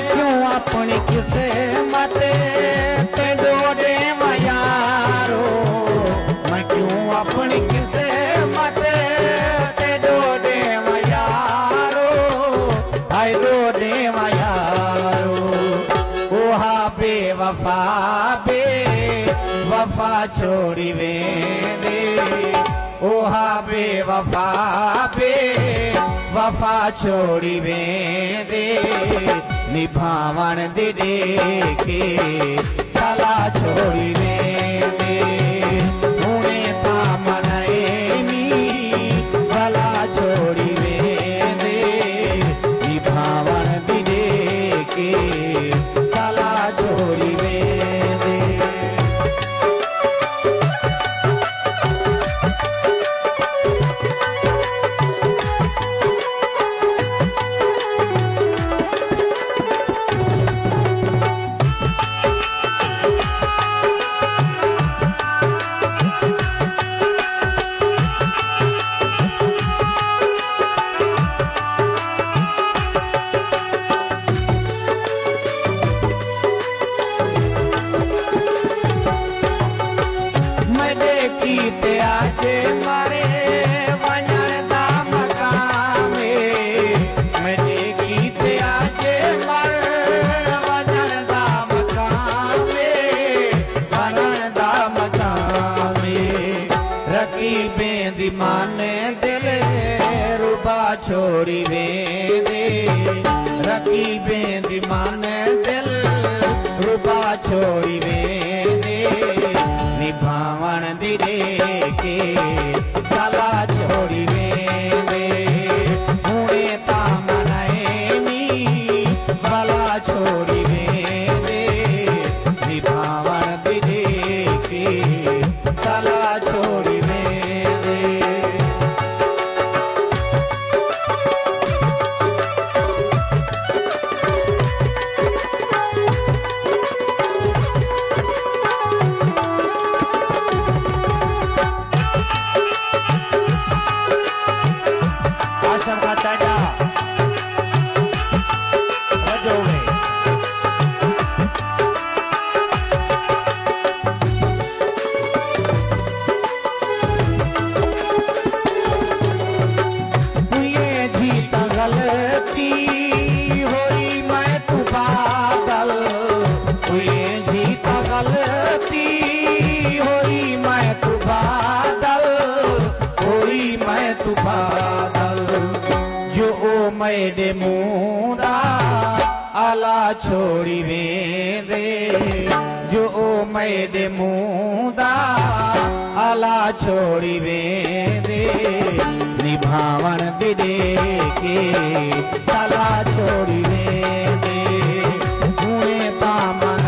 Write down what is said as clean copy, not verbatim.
क्यों अपनी किसे मते ते डोडे यारो मैं क्यों अपनी किसे मते ते डोडे यारो हाय डोडे यारो ओहा बेवफा वफा छोड़ी वेंदे ओहा बेवफा वफा छोड़ी वेंदे निभावण दे के सला छोड़ी वेंदे हुणे ता मनाए नी भला छोड़ी वेंदे निभावण दे के सला छोड़ी वेंदे कीते आजे मारे वञण दा मकामे मेरे कीते आजे मारे वञण दा मकामे वञण दा मकामे रकीबें दी माने दिल रुबा छोड़ी वेंदे रकीबें दी माने दिल रुबा छोड़ी वेंदे निभावण दे के सला छोड़ी वेंदे हुणे ता मनाए नी भला छोड़ी वेंदे निभावण दे के सला छोड़ी वेंदे गलती होई मैं तू पागल तुझे जीता गलती होई मैं तू पागल होई मैं तू पागल जो ओ मेरे मुंदा आला छोड़ी वेंदे जो ओ मेरे मुंदा आला छोड़ी वेंदे निभावण दे के सला छोड़ी वेंदे हुणे ता मन